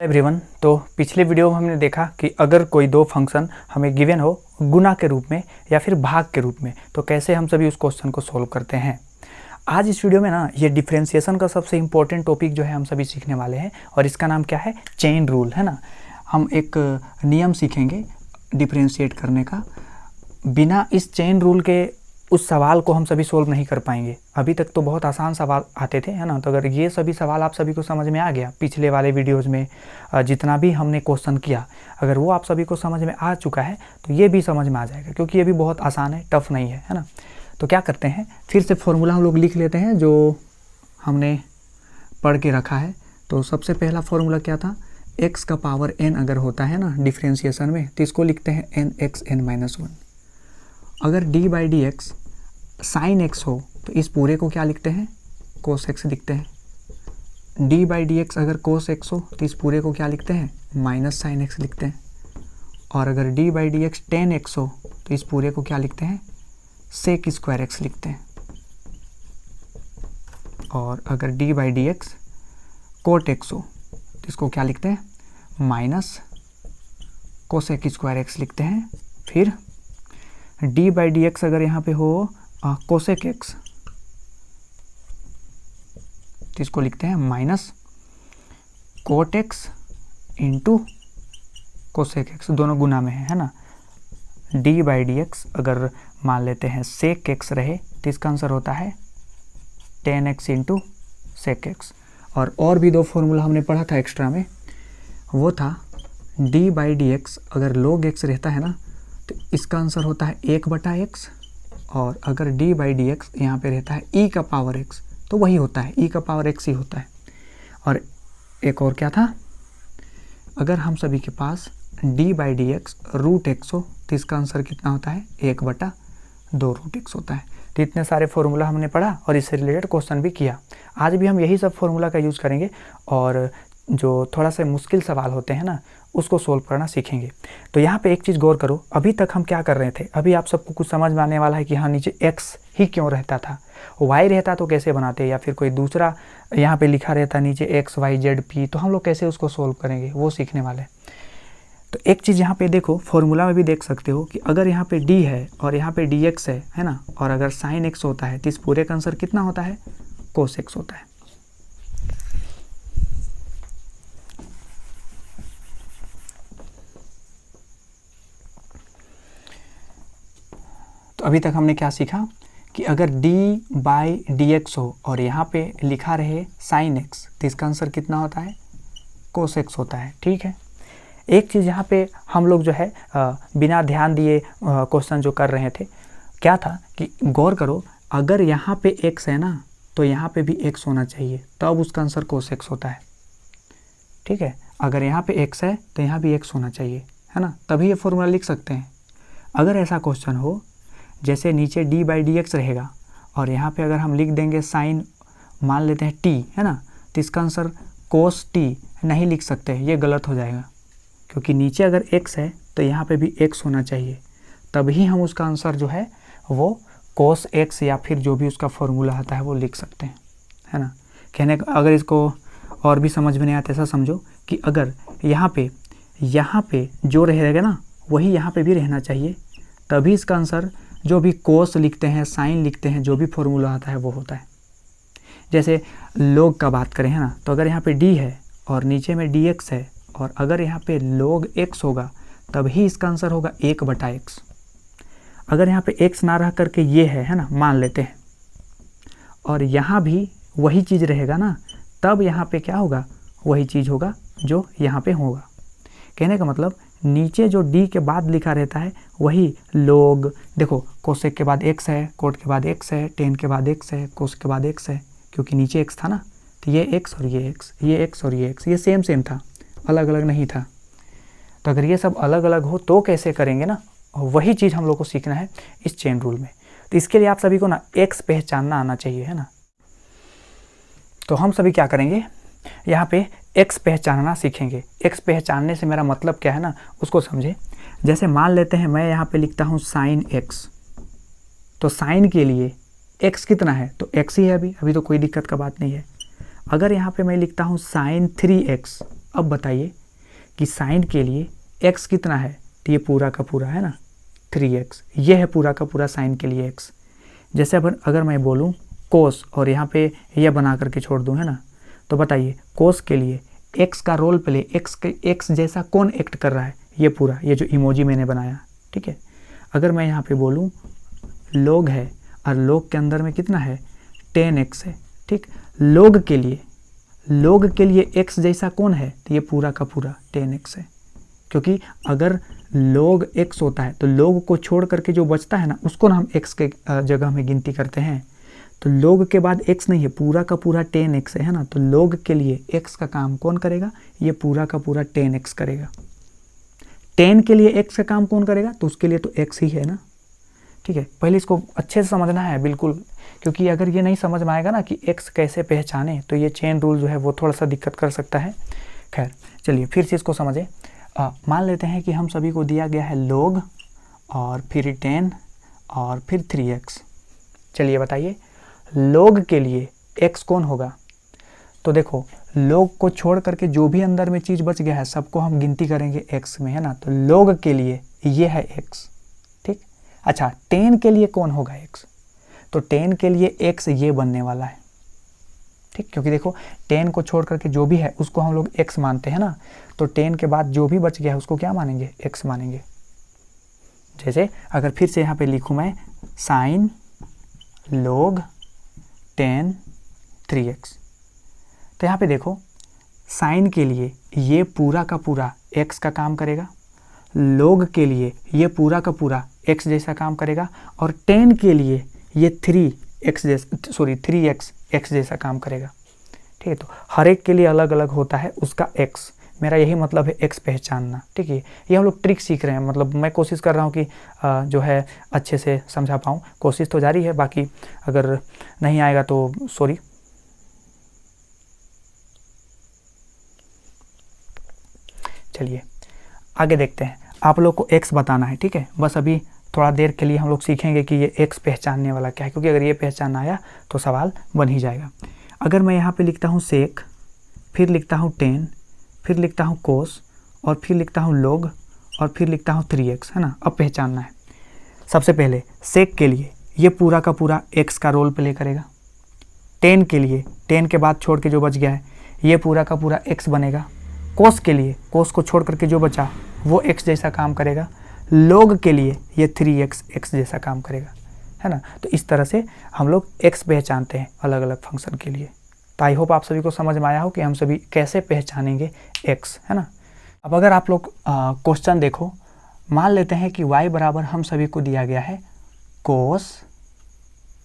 Everyone, तो पिछले video में हमने देखा कि अगर कोई दो फंक्शन हमें गिवन हो गुना के रूप में या फिर भाग के रूप में, तो कैसे हम सभी उस क्वेश्चन को सोल्व करते हैं। आज इस वीडियो में ना ये डिफरेंशिएशन का सबसे इंपॉर्टेंट टॉपिक जो है हम सभी सीखने वाले हैं और इसका नाम क्या है, चेन रूल, है ना। हम एक नियम सीखेंगे डिफरेंशिएट करने का। बिना इस चेन रूल के उस सवाल को हम सभी सोल्व नहीं कर पाएंगे। अभी तक तो बहुत आसान सवाल आते थे, है ना। तो अगर ये सभी सवाल आप सभी को समझ में आ गया, पिछले वाले वीडियोस में जितना भी हमने क्वेश्चन किया, अगर वो आप सभी को समझ में आ चुका है तो ये भी समझ में आ जाएगा, क्योंकि ये भी बहुत आसान है, टफ नहीं है ना। तो क्या करते हैं, फिर से फॉर्मूला हम लोग लिख लेते हैं जो हमने पढ़ के रखा है। तो सबसे पहला फॉर्मूला क्या था, x का पावर n अगर होता है ना डिफरेंशिएशन में, तो इसको लिखते हैं nxn-1। अगर d by d x sine x हो तो इस पूरे को क्या लिखते हैं, कोस एक्स लिखते हैं। d बाई डी एक्स अगर कोस एक्स हो तो इस पूरे को क्या लिखते हैं, माइनस साइन एक्स लिखते हैं। और अगर d by d x ten x हो तो इस पूरे को क्या लिखते हैं, सेक स्क्वायर एक्स लिखते हैं। और अगर d by d x cot x हो तो इसको क्या लिखते हैं, माइनस कोसेक स्क्वायर एक्स लिखते हैं। फिर d बाई डी एक्स अगर यहाँ पे हो कोसेक एक्स तो इसको लिखते हैं minus cot x into cosec x, दोनों गुना में है ना। d बाई डी एक्स अगर मान लेते हैं सेक एक्स रहे तो इसका आंसर होता है ten x into sec x. और भी दो फॉर्मूला हमने पढ़ा था एक्स्ट्रा में, वो था d बाई डी एक्स अगर log x रहता है ना तो इसका आंसर होता है 1/x। और अगर d बाई डी एक्स यहाँ पर रहता है e का पावर x तो वही होता है, e का पावर x ही होता है। और एक और क्या था, अगर हम सभी के पास d by d x root x हो तो इसका आंसर कितना होता है, 1/2 रूट एक्स होता है। तो इतने सारे फॉर्मूला हमने पढ़ा और इससे रिलेटेड क्वेश्चन भी किया। आज भी हम यही सब फॉर्मूला का यूज़ करेंगे और जो थोड़ा सा मुश्किल सवाल होते हैं ना उसको सोल्व करना सीखेंगे। तो यहाँ पे एक चीज़ गौर करो, अभी तक हम क्या कर रहे थे, अभी आप सबको कुछ समझ में आने वाला है कि हाँ नीचे x ही क्यों रहता था, y रहता तो कैसे बनाते, या फिर कोई दूसरा यहाँ पे लिखा रहता नीचे x y z p, तो हम लोग कैसे उसको सोल्व करेंगे वो सीखने वाले। तो एक चीज़ यहाँ पे देखो, फॉर्मूला में भी देख सकते हो कि अगर यहाँ पे d है और यहाँ पे dx है ना, और अगर साइन x होता है तो इस पूरे का आंसर कितना होता है, कोस x होता है। तो अभी तक हमने क्या सीखा कि अगर d बाई डी एक्स हो और यहाँ पे लिखा रहे साइन x तो इसका आंसर कितना होता है, कोस x होता है। ठीक है, एक चीज़ यहाँ पे हम लोग जो है बिना ध्यान दिए क्वेश्चन जो कर रहे थे, क्या था कि गौर करो, अगर यहाँ पे x है ना तो यहाँ पे भी x होना चाहिए, तब उसका आंसर कोस x होता है। ठीक है, अगर यहाँ पे x है तो यहाँ भी x होना चाहिए, है ना, तभी ये फॉर्मूला लिख सकते हैं। अगर ऐसा क्वेश्चन हो जैसे नीचे d बाई डी एक्स रहेगा और यहाँ पे अगर हम लिख देंगे साइन मान लेते हैं t, है ना, तो इसका आंसर कोस t नहीं लिख सकते, ये गलत हो जाएगा, क्योंकि नीचे अगर x है तो यहाँ पे भी x होना चाहिए, तभी हम उसका आंसर जो है वो कोस x या फिर जो भी उसका फॉर्मूला आता है वो लिख सकते हैं, है ना। कहने का अगर इसको और भी समझ में नहीं आता, ऐसा समझो कि अगर यहाँ पे जो रहेगा ना वही यहाँ पे भी रहना चाहिए, तभी इसका आंसर जो भी कोस लिखते हैं, साइन लिखते हैं, जो भी फॉर्मूला आता है वो होता है। जैसे log का बात करें, है ना, तो अगर यहाँ पे d है और नीचे में dx है और अगर यहाँ पे log x होगा तभी इसका आंसर होगा 1/x। अगर यहाँ पे x ना रह करके ये है ना, मान लेते हैं, और यहाँ भी वही चीज़ रहेगा ना, तब यहाँ पे क्या होगा, वही चीज़ होगा जो यहाँ पे होगा। कहने का मतलब नीचे जो d के बाद लिखा रहता है वही log, देखो कोसेक के बाद x है, कोट के बाद x है, टेन के बाद x है, कोस के बाद x है, क्योंकि नीचे x था ना, तो ये x और ये x, ये x और ये x, ये सेम था, अलग अलग नहीं था। तो अगर ये सब अलग अलग हो तो कैसे करेंगे ना, वही चीज़ हम लोग को सीखना है इस चेन रूल में। तो इसके लिए आप सभी को ना x पहचानना आना चाहिए, है ना। तो हम सभी क्या करेंगे, यहाँ पे x पहचानना सीखेंगे। x पहचानने से मेरा मतलब क्या है ना, उसको समझे। जैसे मान लेते हैं मैं यहाँ पे लिखता हूँ साइन x, तो साइन के लिए x कितना है, तो x ही है, अभी तो कोई दिक्कत का बात नहीं है। अगर यहाँ पे मैं लिखता हूँ साइन 3x अब बताइए कि साइन के लिए x कितना है, तो ये पूरा का पूरा है ना 3x, ये है पूरा का पूरा साइन के लिए x। जैसे अगर मैं बोलूँ कोस और यहाँ पे ये बना करके छोड़ दूँ है ना, तो बताइए कोस के लिए x का रोल प्ले, x जैसा कौन एक्ट कर रहा है, ये पूरा, ये जो इमोजी मैंने बनाया, ठीक है। अगर मैं यहाँ पे बोलूँ log है और log के अंदर में कितना है 10x है, ठीक। log के लिए x जैसा कौन है, तो ये पूरा का पूरा 10x है, क्योंकि अगर log x होता है तो log को छोड़ करके जो बचता है ना उसको ना हम x के जगह में गिनती करते हैं। तो log के बाद x नहीं है, पूरा का पूरा 10x है ना, तो log के लिए x का काम कौन करेगा, ये पूरा का पूरा 10x करेगा। 10 के लिए x का काम कौन करेगा, तो उसके लिए तो x ही है ना, ठीक है। पहले इसको अच्छे से समझना है बिल्कुल, क्योंकि अगर ये नहीं समझ में आएगा ना कि x कैसे पहचाने, तो ये चेन रूल जो है वो थोड़ा सा दिक्कत कर सकता है। खैर चलिए फिर से इसको समझें। मान लेते हैं कि हम सभी को दिया गया है log और फिर 10 और फिर 3x। चलिए बताइए log के लिए x कौन होगा, तो देखो log को छोड़ करके जो भी अंदर में चीज़ बच गया है सबको हम गिनती करेंगे x में, है ना। तो log के लिए ये है x, ठीक। अच्छा 10 के लिए कौन होगा x, तो 10 के लिए x ये बनने वाला है, ठीक, क्योंकि देखो 10 को छोड़ करके जो भी है उसको हम लोग x मानते हैं ना, तो 10 के बाद जो भी बच गया है उसको क्या मानेंगे, x मानेंगे। जैसे अगर फिर से यहाँ पे लिखूँ मैं साइन log 10 3x, तो यहाँ पे देखो साइन के लिए ये पूरा का पूरा x का काम करेगा, log के लिए ये पूरा का पूरा x जैसा काम करेगा, और 10 के लिए ये 3x x जैसा काम करेगा, ठीक है। तो हर एक के लिए अलग अलग होता है उसका x, मेरा यही मतलब है x पहचानना, ठीक है। ये हम लोग ट्रिक सीख रहे हैं, मतलब मैं कोशिश कर रहा हूँ कि जो है अच्छे से समझा पाऊँ, कोशिश तो जारी है, बाकी अगर नहीं आएगा तो सॉरी। चलिए आगे देखते हैं, आप लोग को x बताना है, ठीक है। बस अभी थोड़ा देर के लिए हम लोग सीखेंगे कि ये x पहचानने वाला क्या है, क्योंकि अगर ये पहचान आया तो सवाल बन ही जाएगा। अगर मैं यहाँ पे लिखता हूँ sec, फिर लिखता हूँ 10, फिर लिखता हूँ cos, और फिर लिखता हूँ log, और फिर लिखता हूँ 3x, है ना। अब पहचानना है। सबसे पहले sec के लिए ये पूरा का पूरा x का रोल प्ले करेगा, 10 के लिए 10 के बाद छोड़ के जो बच गया है ये पूरा का पूरा x बनेगा, cos के लिए cos को छोड़ करके जो बचा वो x जैसा काम करेगा, log के लिए ये 3x x जैसा काम करेगा, है ना। तो इस तरह से हम लोग x पहचानते हैं अलग अलग फंक्शन के लिए। तो आई होप आप सभी को समझ में आया हो कि हम सभी कैसे पहचानेंगे x, है ना। अब अगर आप लोग क्वेश्चन देखो, मान लेते हैं कि y बराबर हम सभी को दिया गया है cos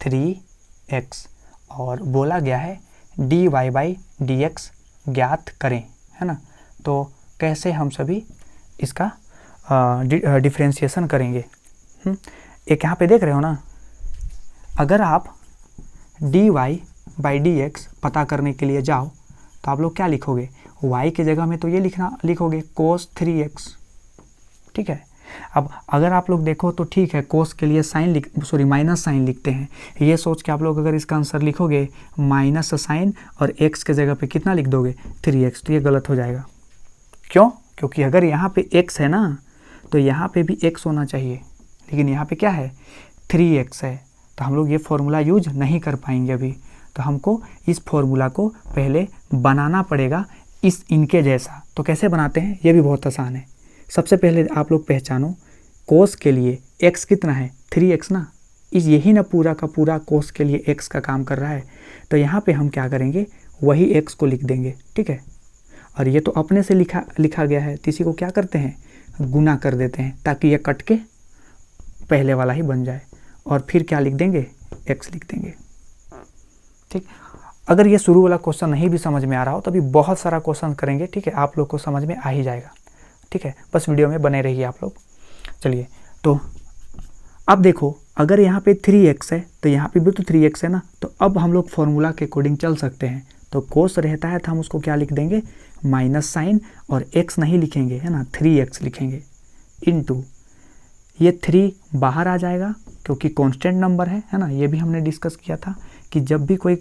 3x और बोला गया है dy/dx ज्ञात करें, है ना। तो कैसे हम सभी इसका डिफ्रेंशिएशन करेंगे। एक यहाँ पे देख रहे हो ना, अगर आप dy/dx पता करने के लिए जाओ तो आप लोग क्या लिखोगे, y के जगह में तो ये लिखोगे cos 3x, ठीक है। अब अगर आप लोग देखो तो ठीक है, cos के लिए माइनस साइन लिखते हैं, ये सोच के आप लोग अगर इसका आंसर लिखोगे माइनस साइन और x के जगह पे कितना लिख दोगे 3x, तो ये गलत हो जाएगा। क्यों, क्योंकि अगर यहाँ पे x है ना तो यहाँ पे भी x होना चाहिए, लेकिन यहाँ पे क्या है 3x है, तो हम लोग ये फॉर्मूला यूज नहीं कर पाएंगे अभी। तो हमको इस फॉर्मूला को पहले बनाना पड़ेगा इनके जैसा। तो कैसे बनाते हैं, ये भी बहुत आसान है। सबसे पहले आप लोग पहचानो cos के लिए x कितना है 3x ना, यही ना पूरा का पूरा cos के लिए x का काम कर रहा है। तो यहाँ पे हम क्या करेंगे, वही x को लिख देंगे, ठीक है। और ये तो अपने से लिखा गया है, तो इसी को क्या करते हैं, गुना कर देते हैं, ताकि ये कट के पहले वाला ही बन जाए, और फिर क्या लिख देंगे x लिख देंगे, ठीक। अगर ये शुरू वाला क्वेश्चन नहीं भी समझ में आ रहा हो तो अभी बहुत सारा क्वेश्चन करेंगे, ठीक है, आप लोग को समझ में आ ही जाएगा, ठीक है। बस वीडियो में बने रहिए आप लोग। चलिए तो अब देखो, अगर यहाँ पे 3x है तो यहाँ पे भी तो 3x है ना, तो अब हम लोग फॉर्मूला के अकॉर्डिंग चल सकते हैं। तो cos रहता है तो हम उसको क्या लिख देंगे माइनस साइन, और x नहीं लिखेंगे, है ना, 3x लिखेंगे, इनटू ये 3 बाहर आ जाएगा क्योंकि कांस्टेंट नंबर है ना। ये भी हमने डिस्कस किया था कि जब भी कोई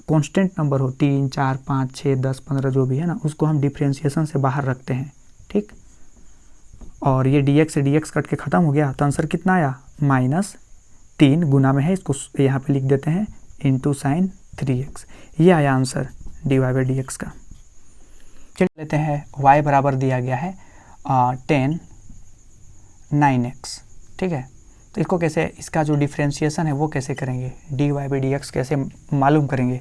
कांस्टेंट नंबर हो, 3, 4, 5, 6, 10, 15 जो भी है ना, उसको हम डिफ्रेंशिएशन से बाहर रखते हैं, ठीक। और ये dx से dx कट के ख़त्म हो गया, तो आंसर कितना आया, -3 गुना में है, इसको यहाँ पे लिख देते हैं इंटू साइन 3x। ये आया आंसर dy/dx का। चलिए लेते हैं y बराबर दिया गया है 10 9x, ठीक है। तो इसको कैसे, इसका जो डिफ्रेंशिएशन है वो कैसे करेंगे, dy/dx कैसे मालूम करेंगे।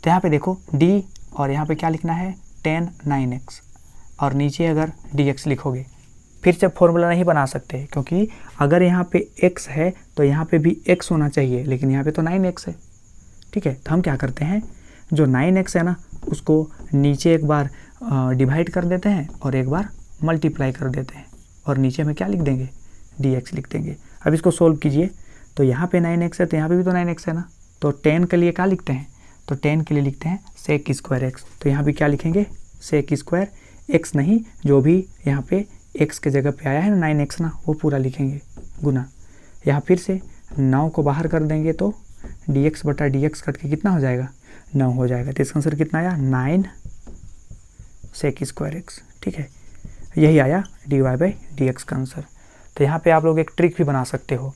तो यहाँ पे देखो d और यहाँ पे क्या लिखना है 10 9x, और नीचे अगर dx लिखोगे, फिर से फॉर्मूला नहीं बना सकते, क्योंकि अगर यहाँ पे x है तो यहाँ पे भी x होना चाहिए, लेकिन यहाँ पे तो 9x है, ठीक है। तो हम क्या करते हैं, जो 9x है ना उसको नीचे एक बार डिवाइड कर देते हैं और एक बार मल्टीप्लाई कर देते हैं, और नीचे में क्या लिख देंगे, dx लिख देंगे। अब इसको सोल्व कीजिए, तो यहाँ पे 9x है तो यहाँ पे भी तो 9x है ना, तो 10 के लिए क्या लिखते हैं, तो 10 के लिए लिखते हैं sec स्क्वायर x। तो यहाँ भी क्या लिखेंगे, sec स्क्वायर x, नहीं जो भी यहाँ पे x के जगह पे आया है ना 9x ना, वो पूरा लिखेंगे गुना। यहाँ फिर से 9 को बाहर कर देंगे तो dx/dx कट के कितना हो जाएगा, 9 हो जाएगा। तो इसका आंसर कितना आया, 9 sec स्क्वायर x, ठीक है। यही आया dy/dx का आंसर। तो यहाँ पे आप लोग एक ट्रिक भी बना सकते हो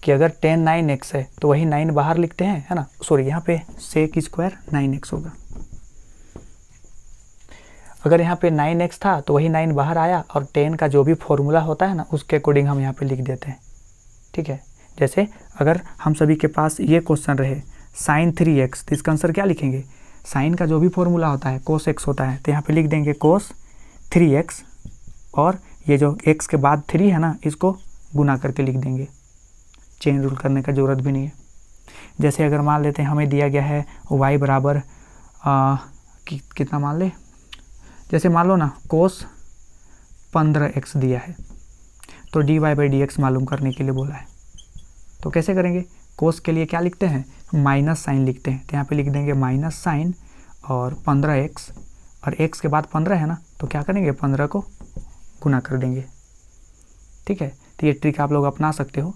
कि अगर 10 9x है तो वही 9 बाहर लिखते हैं, है ना, सॉरी यहाँ पे sec स्क्वायर 9x होगा। अगर यहाँ पे 9x था तो वही 9 बाहर आया, और 10 का जो भी फॉर्मूला होता है ना उसके अकॉर्डिंग हम यहाँ पे लिख देते हैं, ठीक है। जैसे अगर हम सभी के पास ये क्वेश्चन रहे sin 3x, तो इसका आंसर क्या लिखेंगे, साइन का जो भी फॉर्मूला होता है cos x होता है, तो यहाँ पे लिख देंगे cos 3x, और ये जो x के बाद 3 है ना इसको गुना करके लिख देंगे, चेन रूल करने का ज़रूरत भी नहीं है। जैसे अगर मान लेते हैं हमें दिया गया है y बराबर कितना मान ले, जैसे मान लो ना cos 15x दिया है, तो dy/dx मालूम करने के लिए बोला है, तो कैसे करेंगे, cos के लिए क्या लिखते हैं, माइनस साइन लिखते हैं, तो यहाँ पे लिख देंगे माइनस साइन और 15x, और x के बाद 15 है ना, तो क्या करेंगे 15 को गुना कर देंगे, ठीक है। तो ये ट्रिक आप लोग अपना सकते हो,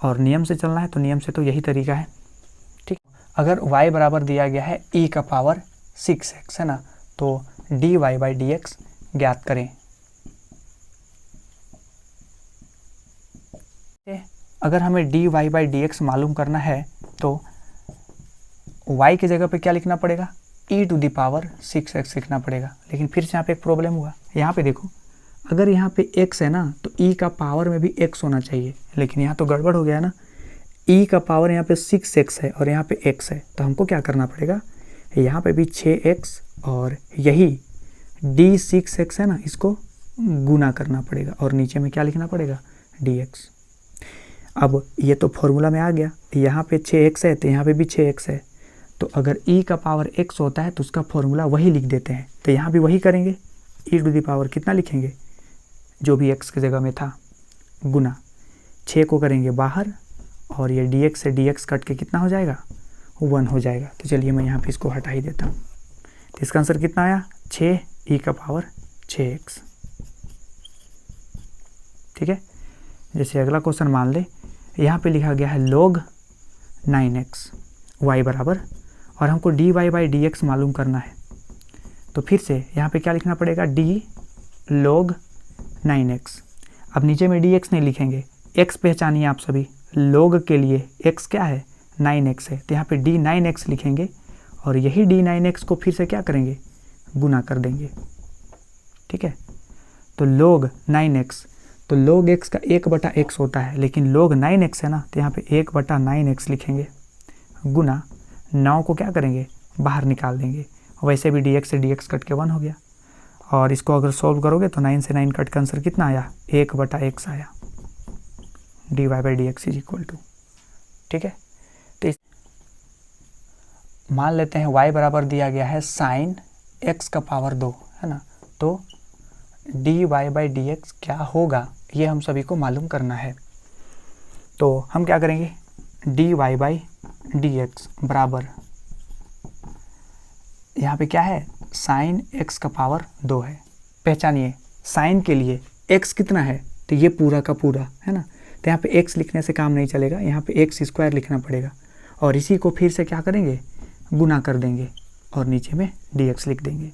और नियम से चलना है तो नियम से तो यही तरीका है, ठीक। अगर y बराबर दिया गया है e का पावर 6x है ना, तो dy/dx ज्ञात करें। अगर हमें dy/dx मालूम करना है तो y की जगह पे क्या लिखना पड़ेगा, e⁻⁶x लिखना पड़ेगा। लेकिन फिर से यहाँ पे एक प्रॉब्लम हुआ, यहाँ पे देखो अगर यहाँ पे x है ना तो e का पावर में भी x होना चाहिए, लेकिन यहाँ तो गड़बड़ हो गया ना, e का पावर यहाँ पे 6x है और यहाँ पे x है, तो हमको क्या करना पड़ेगा, यहाँ पे भी 6x और यही d6x है ना इसको गुना करना पड़ेगा, और नीचे में क्या लिखना पड़ेगा, dx। अब ये तो फॉर्मूला में आ गया, यहाँ पे 6x है तो यहाँ पे भी 6x है, तो अगर e का पावर x होता है तो उसका फॉर्मूला वही लिख देते हैं, तो यहाँ भी वही करेंगे, e⁻ कितना लिखेंगे, जो भी x की जगह में था गुना 6 को करेंगे बाहर, और ये dx से dx कट के कितना हो जाएगा, 1 हो जाएगा। तो चलिए मैं यहाँ पे इसको हटा ही देता हूँ। तो इसका आंसर कितना आया, 6 e⁻6x, ठीक है। जैसे अगला क्वेश्चन मान ले, यहाँ पे लिखा गया है log 9x y बराबर, और हमको dy/dx मालूम करना है, तो फिर से यहाँ पे क्या लिखना पड़ेगा, d log 9x। अब नीचे में dx नहीं लिखेंगे, x पहचानिए आप सभी, log के लिए x क्या है, 9x है, तो यहाँ पे d 9x लिखेंगे, और यही d 9x को फिर से क्या करेंगे, गुना कर देंगे, ठीक है। तो log 9x, तो log x का 1/x होता है, लेकिन log 9x है ना, तो यहाँ पे 1/9x लिखेंगे, गुना 9 को क्या करेंगे, बाहर निकाल देंगे, वैसे भी dx से dx कट के 1 हो गया, और इसको अगर सॉल्व करोगे तो 9 से 9 कट का आंसर कितना आया, 1/x आया, dy/dx = ठीक है। तो मान लेते हैं y बराबर दिया गया है sin x का पावर 2 है ना, तो dy/dx क्या होगा ये हम सभी को मालूम करना है। तो हम क्या करेंगे, dy/dx बराबर, यहाँ पे क्या है, sin x का पावर 2 है, पहचानिए sin के लिए x कितना है, तो ये पूरा का पूरा है ना, तो यहाँ पे x लिखने से काम नहीं चलेगा, यहाँ पे x² लिखना पड़ेगा, और इसी को फिर से क्या करेंगे, गुना कर देंगे और नीचे में dx लिख देंगे।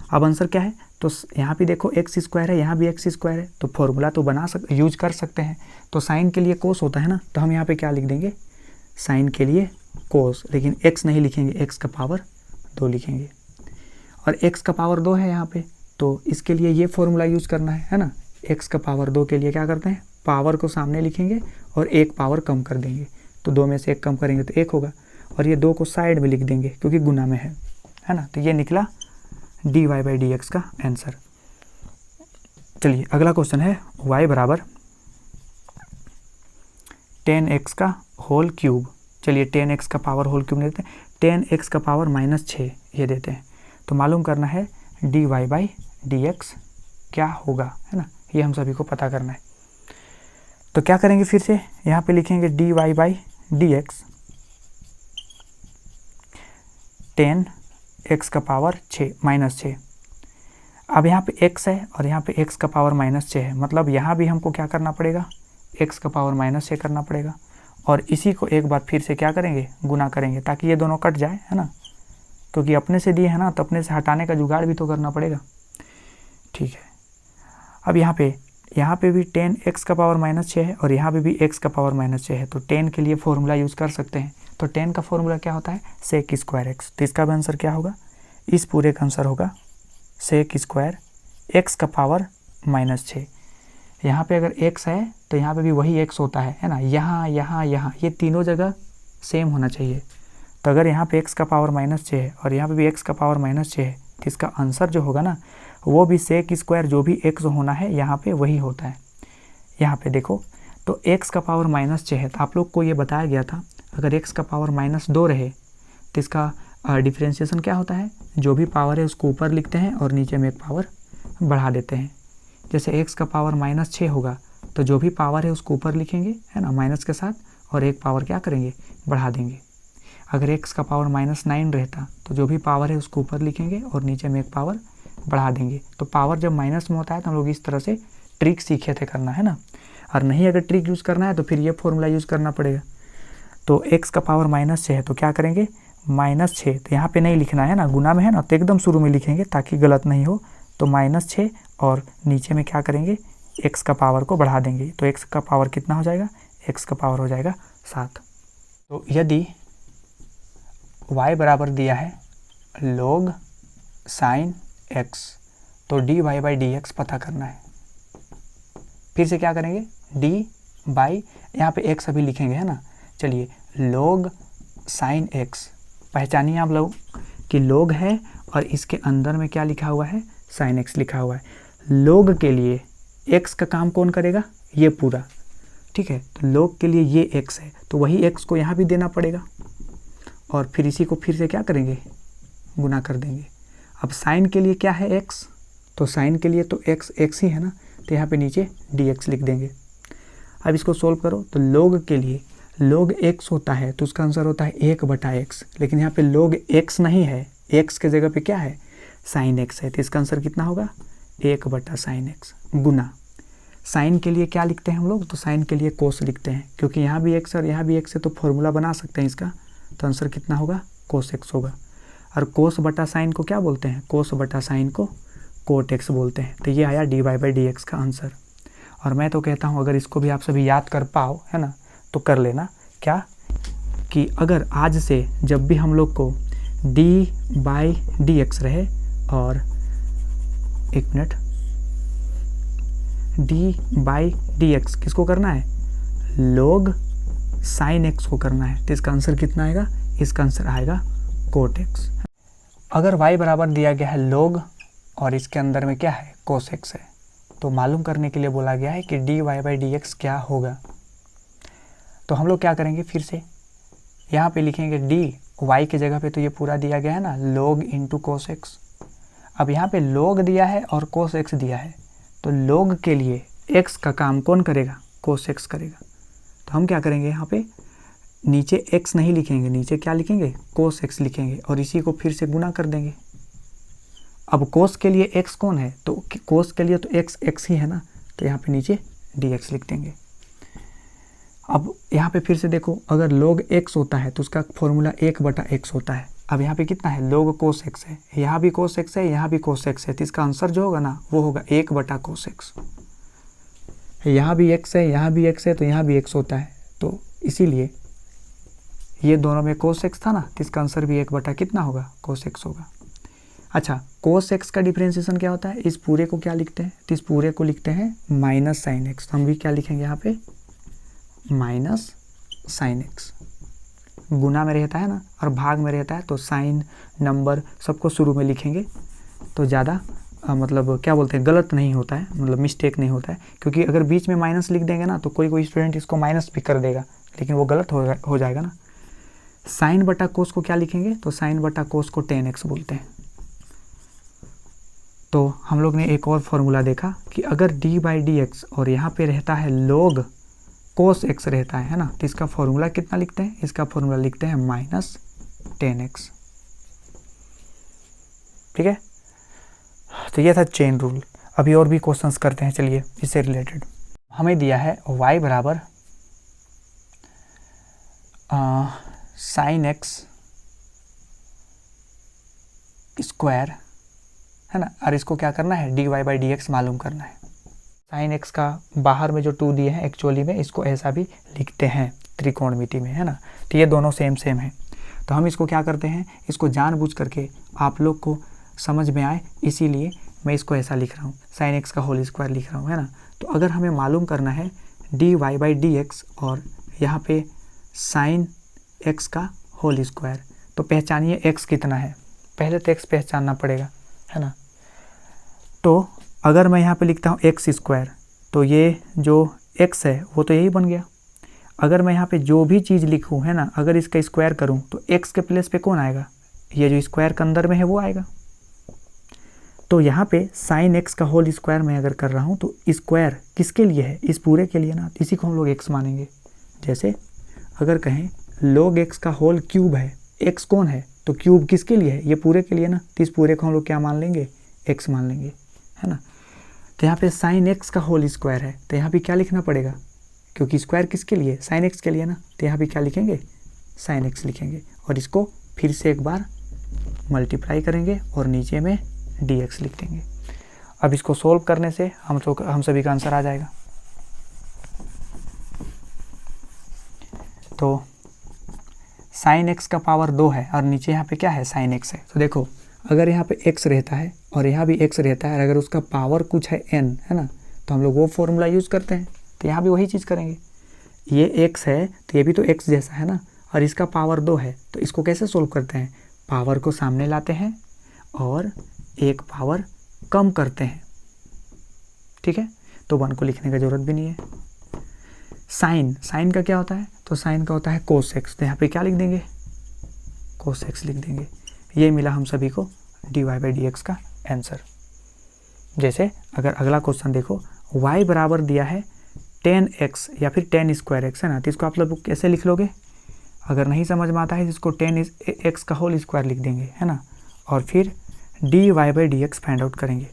अब आंसर क्या है, तो यहाँ भी देखो एक्स स्क्वायर है, यहाँ भी एक्स स्क्वायर है, तो फॉर्मूला तो यूज कर सकते हैं। तो साइन के लिए कोस होता है ना, तो हम यहाँ पे क्या लिख देंगे, साइन के लिए कोस, लेकिन x नहीं लिखेंगे, x का पावर 2 लिखेंगे। और x का पावर 2 है यहाँ पे, तो इसके लिए ये फॉर्मूला यूज करना है ना। x का पावर 2 के लिए क्या करते हैं, पावर को सामने लिखेंगे और एक पावर कम कर देंगे, तो 2 में से 1 कम करेंगे तो 1 होगा, और ये 2 को साइड में लिख देंगे क्योंकि गुना में है ना। तो ये निकला dy/dx का आंसर। चलिए अगला क्वेश्चन है y बराबर 10x का होल क्यूब। चलिए 10x का पावर होल क्यूब देते हैं, 10x का पावर -6 ये देते हैं। तो मालूम करना है dy/dx क्या होगा, है ना, ये हम सभी को पता करना है। तो क्या करेंगे, फिर से यहाँ पे लिखेंगे dy/dx 10x का पावर -6। अब यहाँ पे x है और यहाँ पे x का पावर -6 है, मतलब यहाँ भी हमको क्या करना पड़ेगा, x का पावर -6 करना पड़ेगा, और इसी को एक बार फिर से क्या करेंगे, गुना करेंगे, ताकि ये दोनों कट जाए, है ना, क्योंकि अपने से दिए है ना, तो अपने से हटाने का जुगाड़ भी तो करना पड़ेगा। ठीक है, अब यहाँ पे भी 10x का पावर -6 है और यहाँ पे भी x का पावर -6 है, तो 10 के लिए फॉर्मूला यूज़ कर सकते हैं। तो 10 का फॉर्मूला क्या होता है, सेक स्क्वायर x। तो इसका भी आंसर क्या होगा, इस पूरे का आंसर होगा सेक स्क्वायर x का पावर -6। यहाँ पे अगर x है तो यहाँ पे भी वही x होता है ना, यहाँ ये तीनों जगह सेम होना चाहिए। तो अगर यहाँ पे x का पावर -6 है और यहाँ पे भी x का पावर -6 है, तो इसका आंसर जो होगा ना, वो भी सेक स्क्वायर जो भी x होना है यहाँ पे वही होता है। यहाँ पे देखो, तो x का पावर -6 है, तो आप लोग को ये बताया गया था अगर x का पावर -2 रहे तो इसका डिफ्रेंशिएशन क्या होता है, जो भी पावर है उसको ऊपर लिखते हैं और नीचे में एक पावर बढ़ा देते हैं। जैसे x का पावर -6 होगा तो जो भी पावर है उसको ऊपर लिखेंगे, है ना, माइनस के साथ, और एक पावर क्या करेंगे, बढ़ा देंगे। अगर x का पावर -9 रहता तो जो भी पावर है उसको ऊपर लिखेंगे और नीचे में एक पावर बढ़ा देंगे। तो पावर जब माइनस में होता है तो हम लोग इस तरह से ट्रिक सीखे थे करना, है ना, और नहीं अगर ट्रिक यूज़ करना है तो फिर ये फॉर्मूला यूज़ करना पड़ेगा। तो x का पावर -6 है तो क्या करेंगे, -6, तो यहाँ पे नहीं लिखना है ना, गुना में है ना, तो एकदम शुरू में लिखेंगे ताकि गलत नहीं हो। तो -6 और नीचे में क्या करेंगे, x का पावर को बढ़ा देंगे, तो x का पावर कितना हो जाएगा, x का पावर हो जाएगा 7। तो यदि y बराबर दिया है log sin x, तो dy/dx पता करना है। फिर से क्या करेंगे, यहाँ पे x अभी लिखेंगे, है ना। चलिए log sin x, पहचानिए आप लोग कि log है और इसके अंदर में क्या लिखा हुआ है, sin x लिखा हुआ है। log के लिए x का काम कौन करेगा, ये पूरा, ठीक है। तो log के लिए ये x है, तो वही x को यहाँ भी देना पड़ेगा, और फिर इसी को फिर से क्या करेंगे, गुना कर देंगे। अब sin के लिए क्या है x, तो sin के लिए तो x ही है ना, तो यहाँ पे नीचे dx लिख देंगे। अब इसको सोल्व करो, तो log के लिए log x होता है तो उसका आंसर होता है 1/x, लेकिन यहाँ पे log x नहीं है, x के जगह पे क्या है, sin x है, तो इसका आंसर कितना होगा, 1/sin x गुना। साइन के लिए क्या लिखते हैं हम लोग, तो साइन के लिए कोस लिखते हैं, क्योंकि यहाँ भी x और यहाँ भी x है, तो फॉर्मूला बना सकते हैं इसका, तो आंसर कितना होगा, कोस x होगा। और कोस बटा साइन को क्या बोलते हैं, कोस बटा साइन को कोट x बोलते हैं। तो ये आया dy/dx का आंसर। और मैं तो कहता हूँ अगर इसको भी आप सभी याद कर पाओ, है ना, तो कर लेना। क्या कि अगर आज से जब भी हम लोग को dy/dx रहे, और एक मिनट, dy/dx किसको करना है, log sin x को करना है, तो इसका आंसर कितना आएगा, इसका आंसर आएगा कोट x। अगर y बराबर दिया गया है log और इसके अंदर में क्या है, cos x है, तो मालूम करने के लिए बोला गया है कि dy/dx क्या होगा। तो हम लोग क्या करेंगे, फिर से यहाँ पे लिखेंगे y की जगह पे, तो ये पूरा दिया गया है ना, log into cos x। अब यहाँ पे log दिया है और cos x दिया है, तो log के लिए x का काम कौन करेगा, cos x करेगा। तो हम क्या करेंगे, यहाँ पे नीचे x नहीं लिखेंगे, नीचे क्या लिखेंगे, cos x लिखेंगे, और इसी को फिर से गुना कर देंगे। अब cos के लिए x कौन है, तो cos के लिए तो x ही है ना, तो यहाँ पे नीचे dx लिख देंगे। अब यहाँ पे फिर से देखो, अगर log x होता है तो उसका फॉर्मूला 1/x होता है। अब यहाँ पे कितना है, log cos x है, यहाँ भी cos x है, यहाँ भी cos x है, तो इसका आंसर जो होगा ना वो होगा 1/cos x। यहाँ भी x है, यहाँ भी x है, तो यहाँ भी x होता है, तो इसीलिए ये दोनों में cos x था ना, तो इसका आंसर भी 1 कितना होगा, cos x होगा। अच्छा, cos x का डिफरेंशिएशन क्या होता है, इस पूरे को क्या लिखते हैं, तो इस पूरे को लिखते हैं माइनस साइन x। हम भी क्या लिखेंगे यहाँ पे, माइनस साइन x। गुना में रहता है ना और भाग में रहता है, तो साइन नंबर सबको शुरू में लिखेंगे तो ज़्यादा मतलब क्या बोलते हैं, गलत नहीं होता है, मतलब मिस्टेक नहीं होता है। क्योंकि अगर बीच में माइनस लिख देंगे ना तो कोई स्टूडेंट इसको माइनस भी कर देगा, लेकिन वो गलत हो जाएगा ना। साइन बटा कोस को क्या लिखेंगे, तो साइन बटा कोस को 10x बोलते हैं। तो हम लोग ने एक और फॉर्मूला देखा कि अगर d/dx और यहाँ पे रहता है log cos x रहता है ना, तो इसका फॉर्मूला कितना लिखते हैं, इसका फॉर्मूला लिखते हैं -10x। ठीक है, तो ये था चेन रूल। अभी और भी क्वेश्चंस करते हैं, चलिए इससे रिलेटेड। हमें दिया है y बराबर sin x स्क्वायर है ना, और इसको क्या करना है, dy/dx मालूम करना है। साइन x का बाहर में जो 2 दिए हैं एक्चुअली में इसको ऐसा भी लिखते हैं त्रिकोणमिति में, है ना, तो ये दोनों सेम है। तो हम इसको क्या करते हैं, इसको जानबूझ करके आप लोग को समझ में आए इसीलिए मैं इसको ऐसा लिख रहा हूँ, साइन x का होल स्क्वायर लिख रहा हूँ, है ना। तो अगर हमें मालूम करना है dy/dx और यहाँ पे साइन x का होल स्क्वायर, तो पहचानिए x कितना है, पहले तो x पहचानना पड़ेगा, है ना। तो अगर मैं यहाँ पे लिखता हूँ x स्क्वायर, तो ये जो x है वो तो यही बन गया। अगर मैं यहाँ पे जो भी चीज़ लिखूँ, है ना, अगर इसका स्क्वायर करूँ तो x के प्लेस पे कौन आएगा, ये जो स्क्वायर के अंदर में है वो आएगा। तो यहाँ पे साइन x का होल स्क्वायर मैं अगर कर रहा हूँ तो स्क्वायर किसके लिए है, इस पूरे के लिए ना, इसी को हम लोग x मानेंगे। जैसे अगर कहें log x का होल क्यूब है, x कौन है, तो क्यूब किसके लिए है, ये पूरे के लिए ना, तो इस पूरे को हम लोग क्या मान लेंगे, x मान लेंगे, है ना। तो यहाँ पे साइन x का होल स्क्वायर है, तो यहाँ भी क्या लिखना पड़ेगा, क्योंकि स्क्वायर किसके लिए, साइन x के लिए ना, तो यहाँ भी क्या लिखेंगे, साइन x लिखेंगे, और इसको फिर से एक बार मल्टीप्लाई करेंगे और नीचे में dx लिख देंगे। अब इसको सोल्व करने से हम सभी का आंसर आ जाएगा। तो साइन x का पावर 2 है और नीचे यहाँ पे क्या है, साइन x है। तो देखो अगर यहाँ पे x रहता है और यहाँ भी x रहता है, अगर उसका पावर कुछ है n, है ना, तो हम लोग वो फॉर्मूला यूज़ करते हैं, तो यहाँ भी वही चीज़ करेंगे। ये x है तो ये भी तो x जैसा है ना, और इसका पावर 2 है, तो इसको कैसे सोल्व करते हैं, पावर को सामने लाते हैं और एक पावर कम करते हैं। ठीक है, तो 1 को लिखने की ज़रूरत भी नहीं है। साइन का क्या होता है, तो साइन का होता है कोस x, तो यहाँ पे क्या लिख देंगे, कोस x लिख देंगे। ये मिला हम सभी को dy/dx का आंसर। जैसे अगर अगला क्वेश्चन देखो, y बराबर दिया है 10x या फिर 10² x, है ना, तो इसको आप लोग कैसे लिख लोगे, अगर नहीं समझ में आता है तो इसको 10x का होल स्क्वायर लिख देंगे, है ना, और फिर dy/dx फाइंड आउट करेंगे।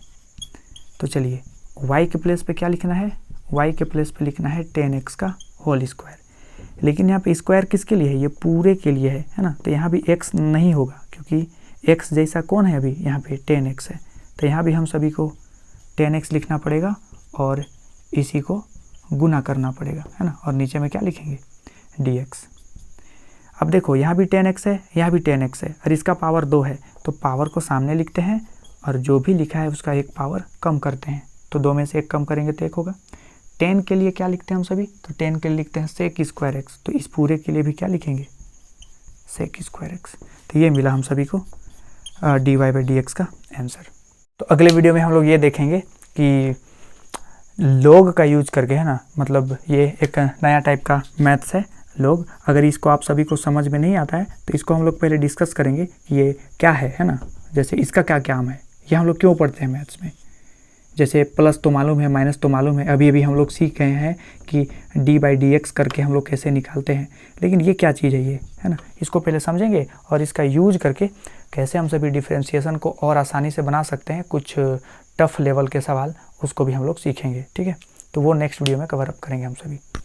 तो चलिए y के प्लेस पे क्या लिखना है, y के प्लेस पे लिखना है 10x का होल स्क्वायर, लेकिन यहाँ पे स्क्वायर किसके लिए है, ये पूरे के लिए है ना, तो यहाँ भी x नहीं होगा क्योंकि x जैसा कौन है, अभी यहाँ पे 10x है, तो यहाँ भी हम सभी को 10x लिखना पड़ेगा और इसी को गुना करना पड़ेगा, है ना, और नीचे में क्या लिखेंगे, dx। अब देखो यहाँ भी 10x है, यहाँ भी 10x है, और इसका पावर 2 है, तो पावर को सामने लिखते हैं और जो भी लिखा है उसका एक पावर कम करते हैं, तो 2 में से 1 कम करेंगे तो 1 होगा। 10 के लिए क्या लिखते हैं हम सभी, तो 10 के लिए लिखते हैं sec² x, तो इस पूरे के लिए भी क्या लिखेंगे, sec² x। तो ये मिला हम सभी को dy/dx का आंसर। तो अगले वीडियो में हम लोग ये देखेंगे कि log का यूज करके, है ना, मतलब ये एक नया टाइप का मैथ्स है log। अगर इसको आप सभी को समझ में नहीं आता है तो इसको हम लोग पहले डिस्कस करेंगे कि ये क्या है ना, जैसे इसका क्या काम है, ये हम लोग क्यों पढ़ते हैं मैथ्स में। जैसे प्लस तो मालूम है, माइनस तो मालूम है, अभी हम लोग सीख गए हैं कि dy/dx करके हम लोग कैसे निकालते हैं, लेकिन ये क्या चीज़ है ये, है ना, इसको पहले समझेंगे और इसका यूज करके कैसे हम सभी डिफरेंशिएशन को और आसानी से बना सकते हैं, कुछ टफ लेवल के सवाल उसको भी हम लोग सीखेंगे। ठीक है, तो वो नेक्स्ट वीडियो में कवर अप करेंगे हम सभी।